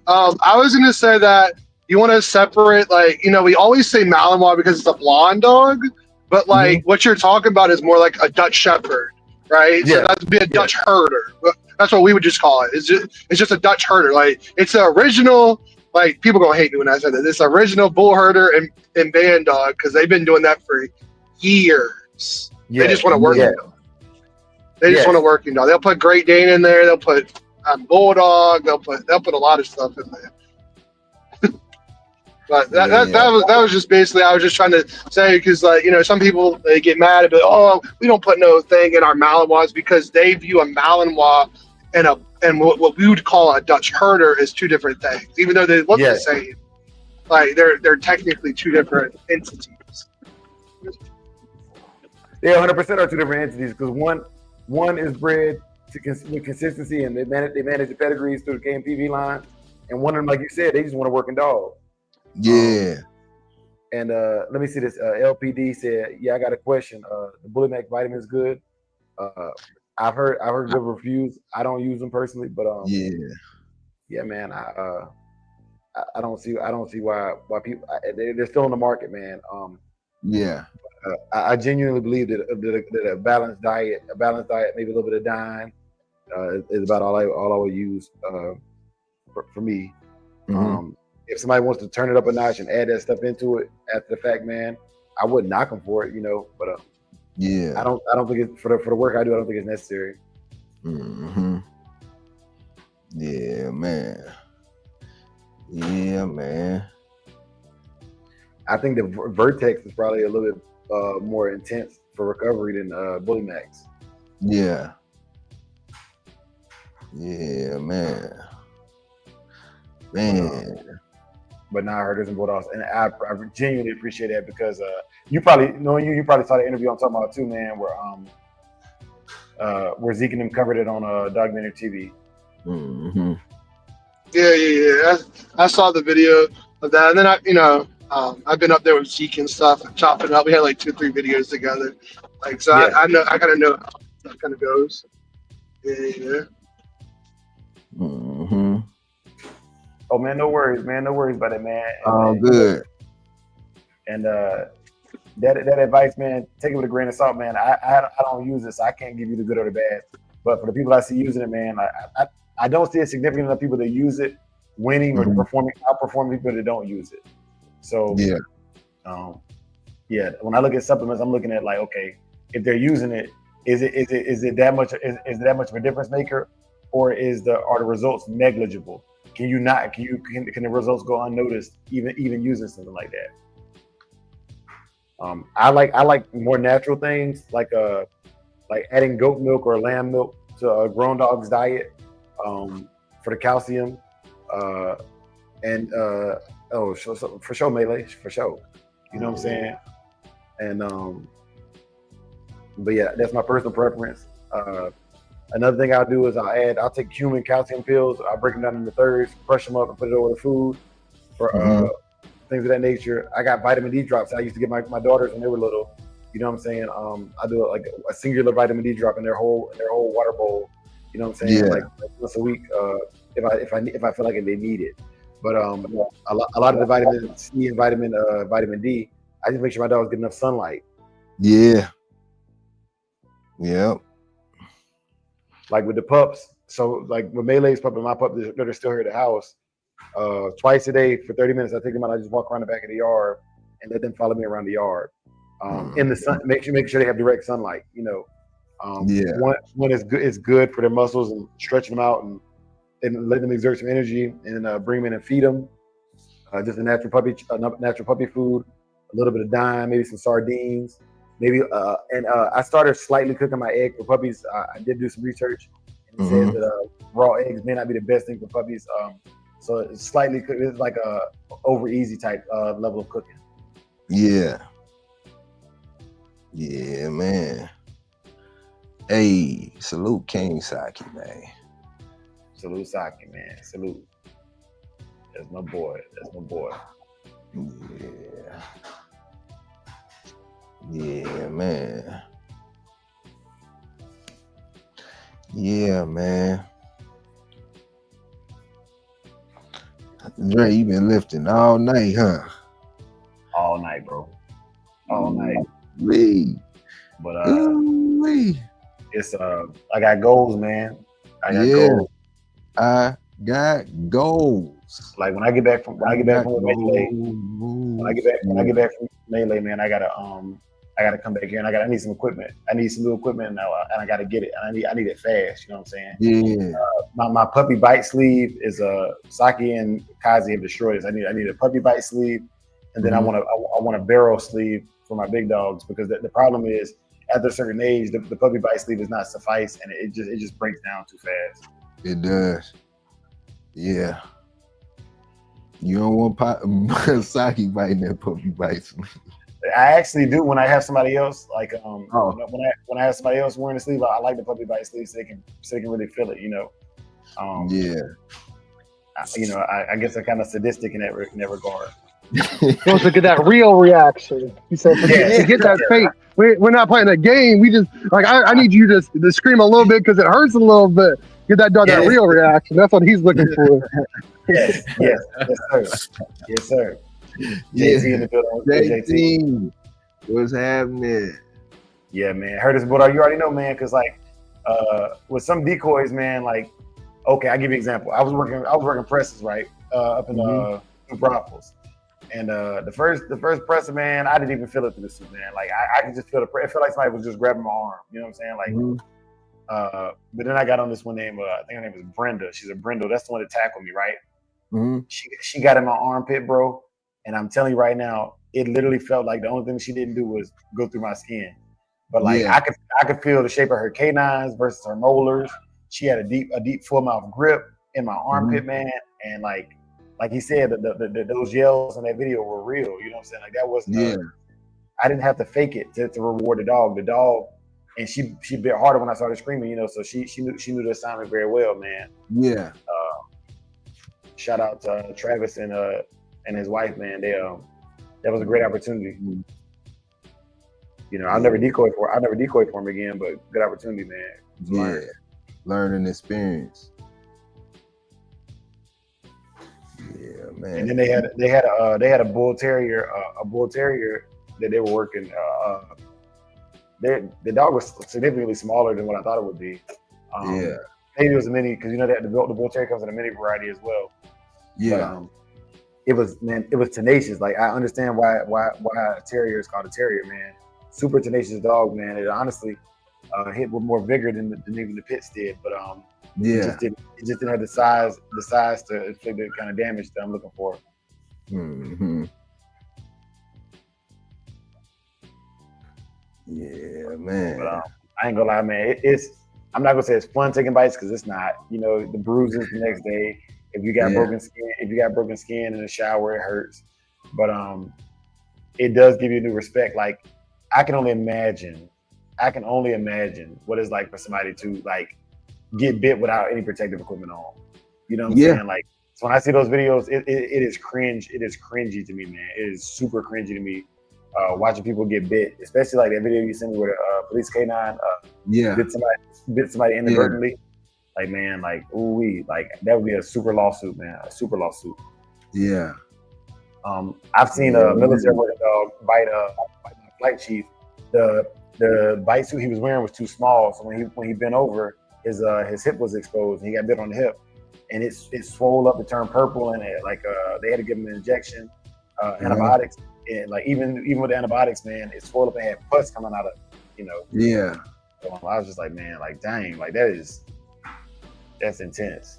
I was gonna say that you want to separate, like, we always say Malinois because it's a blonde dog, but like what you're talking about is more like a Dutch Shepherd, right? Yeah. So that'd be a Dutch herder. That's what we would just call it. It's just a Dutch herder. Like it's the original. Like people gonna hate me when I say that. It's original bull herder and band dog because they've been doing that for years. They just want a working dog. They just want a working dog. They'll put Great Dane in there. They'll put Bulldog. They'll put a lot of stuff in there. But that was just basically, I was just trying to say, because some people, they get mad about, we don't put no thing in our Malinois because they view a Malinois and what we would call a Dutch herder is two different things, even though they look the same. Like they're technically two different entities. They 100% are two different entities because one is bred with consistency and they manage the pedigrees through the KMPV line, and one of them, like you said, they just want a working dog. Yeah. And let me see this. LPD said, "Yeah, I got a question. The Bully Max vitamin is good. I've heard good reviews. I don't use them personally, but yeah, man. I don't see why people they're still on the market, man. I genuinely believe that a balanced diet, maybe a little bit of dine, is about all I would use for me. If somebody wants to turn it up a notch and add that stuff into it after the fact, man, I wouldn't knock them for it, you know. But I don't think it's for the work I do. I don't think it's necessary. Yeah, man. Yeah, man. I think the Vertex is probably a little bit more intense for recovery than Bully Max. Yeah. Yeah, man. But now I heard this in Bulldogs, and I genuinely appreciate that because you probably saw the interview I'm talking about too, man, where Zeke and them covered it on Documentary TV. Yeah. I saw the video of that, and then I've been up there with Zeke and stuff, and chopping up. We had like 2-3 videos together, like so. I know I kind of know how that kind of goes. Yeah. Oh man, no worries about it, man. Oh, good. And that advice, man, take it with a grain of salt, man. I don't use this, so I can't give you the good or the bad. But for the people I see using it, man, I don't see a significant enough people that use it winning or outperforming people that don't use it. So when I look at supplements, I'm looking at like, okay, if they're using it, is it that much of a difference maker, or are the results negligible? Can the results go unnoticed even using something like that? I like more natural things like adding goat milk or lamb milk to a grown dog's diet for the calcium for sure, Melee, for sure. You know what I'm saying? And but yeah, that's my personal preference. Another thing I'll do is I'll take human calcium pills. I'll break them down into thirds, crush them up, and put it over the food for things of that nature. I got vitamin D drops. I used to get my daughters when they were little. You know what I'm saying? I do like a singular vitamin D drop in their whole water bowl. You know what I'm saying? Like once a week, if I feel like they need it. But a lot of the vitamin C and vitamin D, I just make sure my dogs get enough sunlight. Yeah. Yep. Like with the pups, so like with Melee's pup and my pup, they're still here at the house. Twice a day for 30 minutes, I take them out. I just walk around the back of the yard and let them follow me around the yard. In the sun, make sure they have direct sunlight. You know, one is good for their muscles and stretching them out and letting them exert some energy, and bring them in and feed them. Just a natural puppy food, a little bit of dime, maybe some sardines. Maybe and I started slightly cooking my egg for puppies. I did do some research, and it says that raw eggs may not be the best thing for puppies. So it's slightly cooked. It's like a over easy type level of cooking. Yeah, man. Hey, salute King Saki, man. Salute Saki, man. Salute. That's my boy. Yeah, man. Yeah, man. Dre, you been lifting all night, huh? All night, bro. All night. But it's I got goals, man. I got goals. Like when I get back from Melee, man, I gotta come back here and I need some equipment. I need some new equipment now, and I gotta get it. And I need it fast. You know what I'm saying? Yeah. My puppy bite sleeve is Saki and Kazi have destroyed this. I need a puppy bite sleeve, and then I want a barrel sleeve for my big dogs, because the problem is after a certain age, the puppy bite sleeve does not suffice, and it just breaks down too fast. It does. Yeah. You don't want Saki biting that puppy bites. I actually do when I have somebody else, like Oh. when I have somebody else wearing the sleeve, I like the puppy bite sleeve so they can really feel it, you know. Yeah. I guess I'm kind of sadistic in that regard. Supposed to get that real reaction. He said, to get that fake. We're not playing a game. We just like I need you to scream a little bit because it hurts a little bit. Get that dog that real reaction. That's what he's looking for. Yes, sir. Yes, sir. JT in the building. JT, what's happening? Yeah, man. Heard this, but you already know, man. Because like, with some decoys, man. Like, okay, I give you an example. I was working presses, right, up in New Braunfels, and the first presser, man, I didn't even feel it through the suit, man. Like, I could just feel it felt like somebody was just grabbing my arm. You know what I'm saying? Like, but then I got on this one name. I think her name was Brenda. She's a Brindle. That's the one that tackled me, right? She got in my armpit, bro. And I'm telling you right now, it literally felt like the only thing she didn't do was go through my skin. But like I could feel the shape of her canines versus her molars. She had a deep full mouth grip in my armpit, man. And like he said, those yells in that video were real. You know what I'm saying? Like that wasn't. I didn't have to fake it to reward the dog. The dog, and she bit harder when I started screaming. You know, so she knew the assignment very well, man. Yeah. Shout out to Travis and his wife, man. They that was a great opportunity. You know, I'll never decoy for him again, but good opportunity, man. Learning experience. Yeah, man. And then they had a bull terrier, that they were working. The dog was significantly smaller than what I thought it would be. Maybe it was a mini, because you know that the bull terrier comes in a mini variety as well. Yeah. But, it was tenacious. Like, I understand why a terrier is called a terrier, man. Super tenacious dog, man. It honestly hit with more vigor than even the pits did, but it just didn't have the size to inflict the kind of damage that I'm looking for. Yeah, man. But I ain't gonna lie, man. I'm not gonna say it's fun taking bites, because it's not. You know, the bruises the next day. If you got broken skin in the shower, it hurts. But it does give you new respect. Like, I can only imagine what it's like for somebody to like get bit without any protective equipment on. You know what I'm saying? Like, so when I see those videos, it is cringe. It is cringy to me, man. It is super cringy to me. Watching people get bit, especially like that video you sent me where police canine bit somebody inadvertently. Like, man, like, ooh-wee, like that would be a super lawsuit, man. A super lawsuit. Yeah. I've seen a military working dog bite my flight chief. The bite suit he was wearing was too small, so when he bent over, his hip was exposed, and he got bit on the hip, and it swole up, it turned purple, and they had to give him an injection, antibiotics, and like even with the antibiotics, man, it swelled up and had pus coming out of, you know. Yeah. So I was just like, man, like, dang, like that's intense.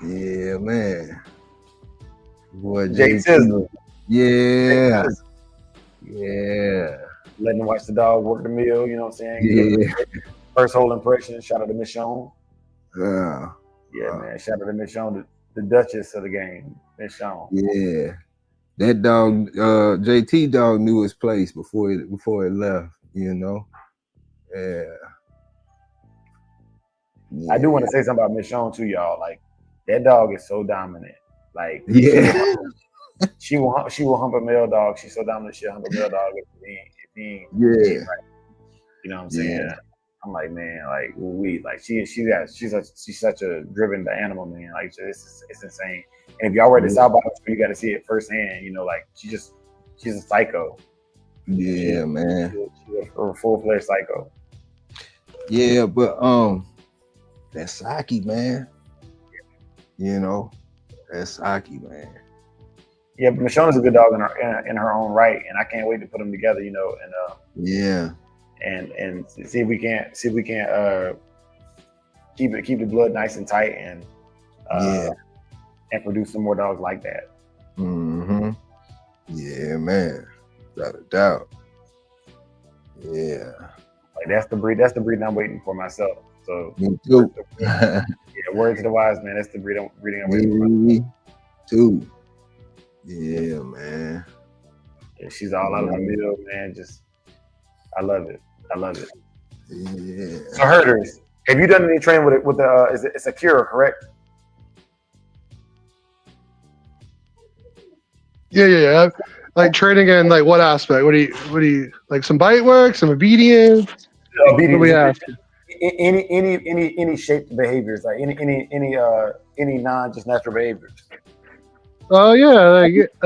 Yeah, man. Boy, Jay Tizzle. Yeah. Yeah. Letting him watch the dog work the meal, you know what I'm saying? Yeah. First whole impression. Shout out to Miss Shogun. Yeah. Man. Shout out to Miss Shogun, the Duchess of the game, Miss Shogun. Yeah. That dog, JT dog knew his place before it left, you know? Yeah. I do want to say something about Miss Shogun too, y'all. Like, that dog is so dominant. Like, she will hump a male dog. She's so dominant, she'll hump a male dog if he ain't right. You know what I'm saying? Yeah. I'm like, man, like, like she's such a driven animal, man. Like, it's insane. And if y'all were at the South by you got to see it firsthand. You know, like, she's a psycho. Yeah, man. She's a full-fledged psycho. Yeah, but that's Saki, man. You know, that's Saki, man. Yeah, but Michonne's a good dog in her own right, and I can't wait to put them together. You know, and see if we can't keep the blood nice and tight and produce some more dogs like that. Yeah, man, without a doubt. Yeah, like that's the breed I'm waiting for myself. So me too. Yeah, Word to the wise, man. That's the breeding I'm Me too. Yeah, man. Yeah, she's all out of the middle, man. Just, I love it. I love it. Yeah. So herders, have you done any training with the? It's a cure, correct? Yeah. Like training in like what aspect? What do you like? Some bite work, some obedience. What do we ask? Any shaped behaviors, like any non just natural behaviors. Oh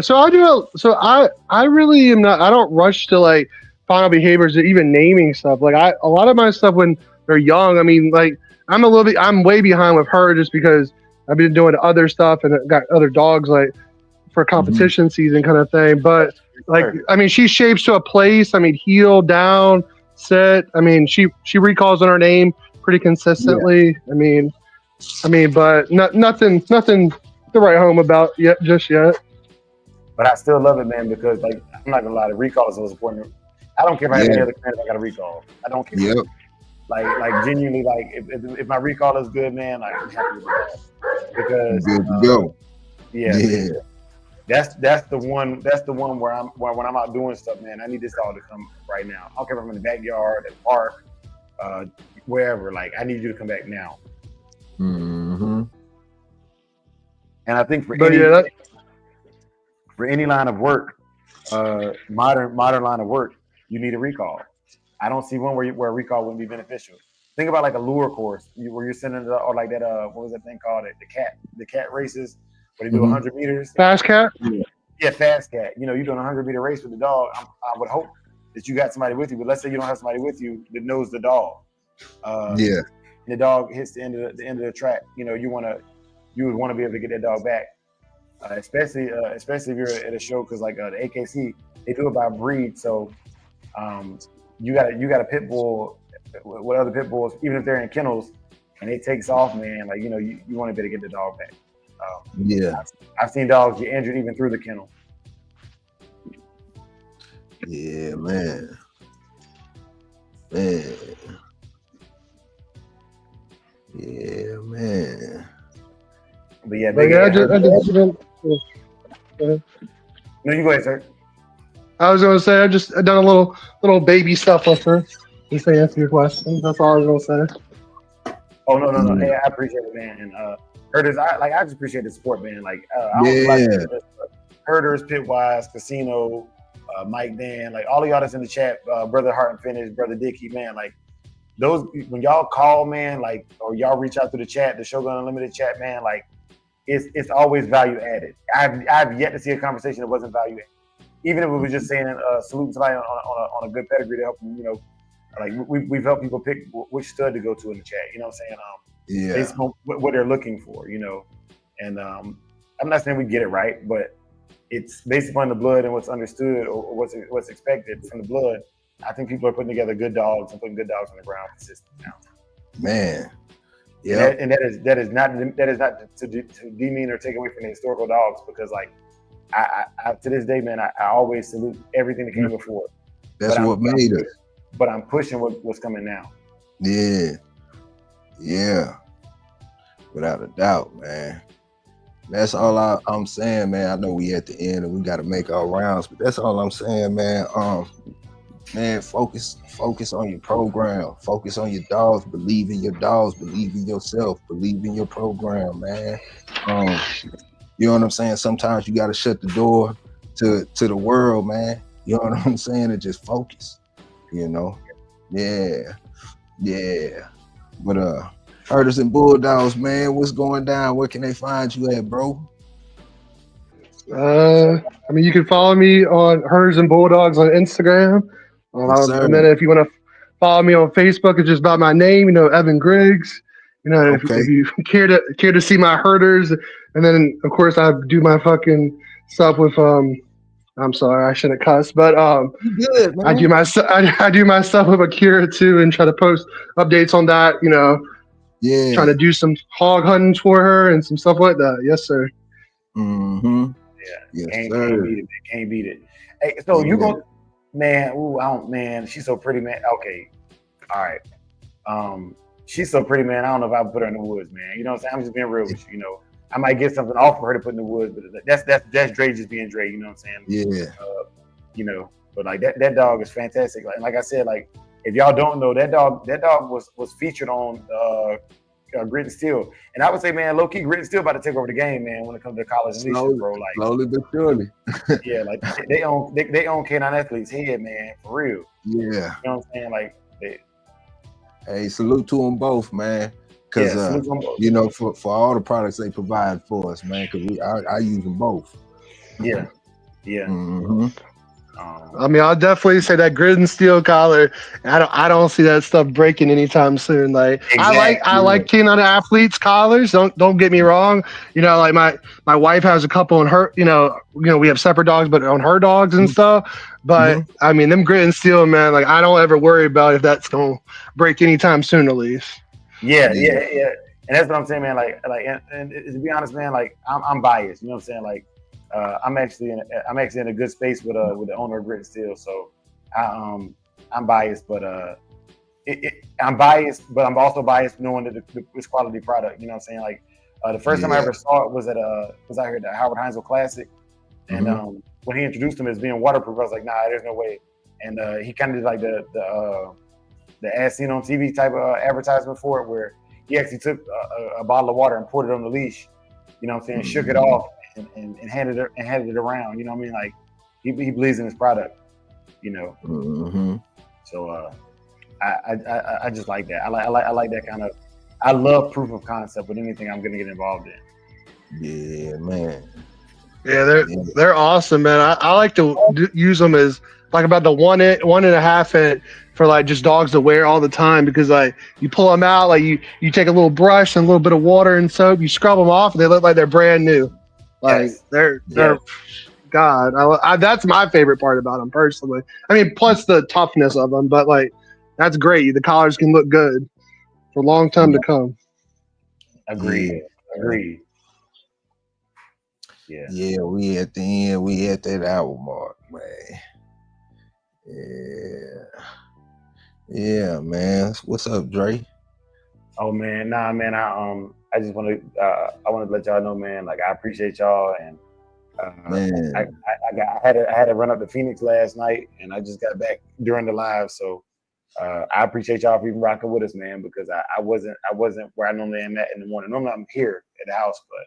so I do. So I really am not. I don't rush to like final behaviors or even naming stuff. Like a lot of my stuff when they're young. I mean, like I'm way behind with her just because I've been doing other stuff and got other dogs like for competition season kind of thing. But like, I mean, she shapes to a place. I mean, heel, down, sit. I mean, she recalls on her name pretty consistently. Yeah. I mean, but nothing to write home about just yet. But I still love it, man, because like I'm not gonna lie, the recall is so important. I don't care if I have any other friends I got a recall. I don't care. Yep. Like genuinely, like if my recall is good, man, like, I'm happy with that. Because good to go. Yeah. That's the one where when I'm out doing stuff, man, I need this dog to come right now. I don't care if I'm in the backyard, at the park, wherever. Like I need you to come back now. Mm-hmm. And I think for any line of work, modern line of work, you need a recall. I don't see one where a recall wouldn't be beneficial. Think about like a lure course where you're sending it, or like that what was that thing called? The cat races where they do 100 meters. Fast cat. Yeah, fast cat. You know, you're doing a 100-meter race with the dog. I would hope that you got somebody with you, but let's say you don't have somebody with you that knows the dog. And the dog hits the end of the track. You know, you would want to be able to get that dog back, especially if you're at a show, because like the AKC, they do it by breed. So you got a pit bull with other pit bulls, even if they're in kennels, and it takes off, man. Like, you know, you want to be able to get the dog back. I've seen dogs get injured even through the kennel. Yeah, man. Yeah, man. But yeah, I just no, you go ahead, sir. I was gonna say I done a little baby stuff with her. Just to answer your question. That's all I was gonna say. Oh no. Hey, I appreciate it, man. And herders, I just appreciate the support, man. Like herders, Pitwise, Casino, Mike Dan, like all of y'all that's in the chat, Brother Heart and Finish, Brother Dicky, man, like those when y'all call, man, like, or y'all reach out through the chat, the Shogun Unlimited chat, man, like it's always value added. I've yet to see a conversation that wasn't value added. Even if it was just saying salute somebody on a good pedigree to help them, you know, like we've helped people pick which stud to go to in the chat, you know what I'm saying? Based on what they're looking for, you know. And I'm not saying we get it right, but it's based upon the blood and what's understood or what's expected from the blood. I think people are putting together good dogs and putting good dogs on the ground consistently now. Man. Yeah. And that is not to demean or take away from the historical dogs, because like I to this day, man, I always salute everything that came before. That's what made us. But I'm pushing what's coming now. Yeah. Without a doubt, man. That's all I'm saying, man. I know we at the end and we got to make our rounds, but that's all I'm saying, man. Man, focus on your program. Focus on your dogs. Believe in your dogs. Believe in yourself. Believe in your program, man. You know what I'm saying? Sometimes you got to shut the door to the world, man. You know what I'm saying? And just focus, you know? Yeah. But Herders and Bulldogs, man, what's going down? Where can they find you at, bro? I mean, you can follow me on Herders and Bulldogs on Instagram. And then if you want to follow me on Facebook, it's just about my name, you know, Evan Griggs. You know, if you care to see my herders, and then of course I do my fucking stuff with I'm sorry, I shouldn't cuss, but good, man. I do my stuff with Akira too, and try to post updates on that. You know, trying to do some hog hunting for her and some stuff like that. Yes, sir. Mm-hmm. Yeah. Yes, can't beat it. Hey, so you go, man. Ooh, man. She's so pretty, man. Okay, all right. she's so pretty, man. I don't know if I would put her in the woods, man. You know what I'm saying? I'm just being real with you. You know, I might get something off for her to put in the woods, but that's Dre just being Dre. You know what I'm saying? Yeah. You know, but like that dog is fantastic. Like I said, like if y'all don't know, that dog was featured on Grit and Steel, and I would say, man, low key Grit and Steel about to take over the game, man. When it comes to college leashes, bro, like slowly but surely. Yeah, like they own K9 Athletes head, man, for real. Yeah, you know what I'm saying? Like, hey, salute to them both, man. Because you know, for all the products they provide for us, man. Because I use them both. Yeah. Mm-hmm. I mean, I'll definitely say that Grit and Steel collar. I don't see that stuff breaking anytime soon. Like exactly. I like K9 Athletes collars. Don't get me wrong. You know, like my wife has a couple on her. You know, we have separate dogs, but on her dogs and stuff. But I mean, them Grit and Steel, man. Like I don't ever worry about if that's gonna break anytime soon, at least. Yeah. And that's what I'm saying, man. Like, and to be honest, man, like I'm biased. You know what I'm saying? Like. I'm actually in a good space with the owner of Grit and Steel, so I'm biased, but I'm biased, but I'm also biased knowing that it's quality product. You know what I'm saying? Like the first time I ever saw it was out here at the Howard Heinzel Classic, and when he introduced them as being waterproof, I was like, nah, there's no way. And he kind of did like the as seen on TV type of advertisement for it, where he actually took a bottle of water and poured it on the leash. You know what I'm saying? Shook it off. And handed it around, you know what I mean? Like he believes in his product, you know. So I just like that. I like that kind of. I love proof of concept with anything I'm gonna get involved in. Yeah, man. Yeah, they're awesome, man. I like to use them as like about the 1.5 inch for like just dogs to wear all the time, because like you pull them out, like you take a little brush and a little bit of water and soap, you scrub them off, and they look like they're brand new. Like they're God, that's my favorite part about them personally. I mean, plus the toughness of them, but like that's great. The collars can look good for a long time to come. Agreed. Yeah, we at the end. We at that hour mark, man. Yeah, man. What's up, Dre? Oh man, nah, man. I just want to I want to let y'all know, man. Like I appreciate y'all, and man, I had to run up to Phoenix last night, and I just got back during the live. So I appreciate y'all for even rocking with us, man. Because I wasn't where I normally am at in the morning. Normally I'm here at the house, but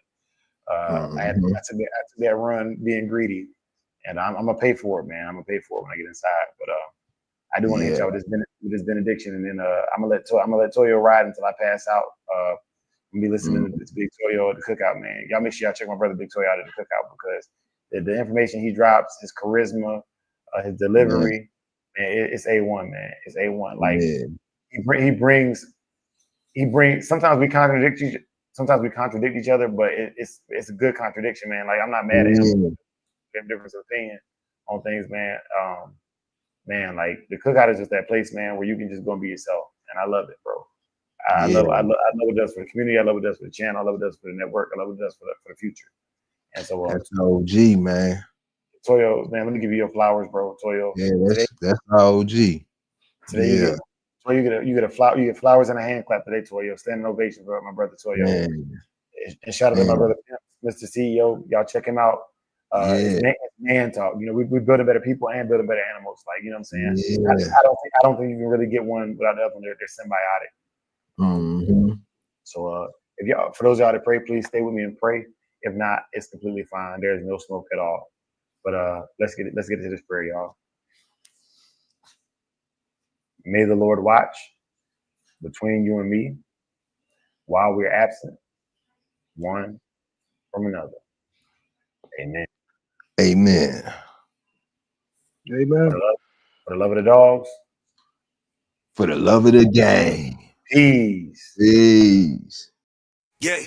I had to that run being greedy, and I'm gonna pay for it, man. I'm gonna pay for it when I get inside. But I do want to hit y'all with this benediction, and then I'm gonna let Toyo ride until I pass out. I'm be listening to this Big Toyo at the cookout, man. Y'all make sure y'all check my brother Big Toyo out at the cookout, because the information he drops, his charisma, his delivery, man, it's A1, man. It's A1. Like he brings. Sometimes we contradict each other, but it's a good contradiction, man. Like I'm not mad at him. We have difference of opinion on things, man. Man, like the cookout is just that place, man, where you can just go and be yourself, and I love it, bro. I love what it does for the community. I love what it does for the channel. I love what it does for the network. I love what it does for the future. And so that's OG, man. Toyo, man, let me give you your flowers, bro. Toyo. Yeah, that's OG. Today you get flowers and a hand clap today, Toyo. Standing ovation for my brother Toyo. And shout out to my brother Mr. CEO. Y'all check him out. It's man talk. You know, we build better people and build better animals. Like, you know what I'm saying? Yeah. I don't think you can really get one without the other one. They're symbiotic. So if y'all, for those of y'all that pray, please stay with me and pray. If not, it's completely fine. There's no smoke at all. But let's get into this prayer, y'all. May the Lord watch between you and me while we're absent, one from another. Amen. Amen. Amen. For the love of the dogs. For the love of the game. Peace. Peace. Yeah.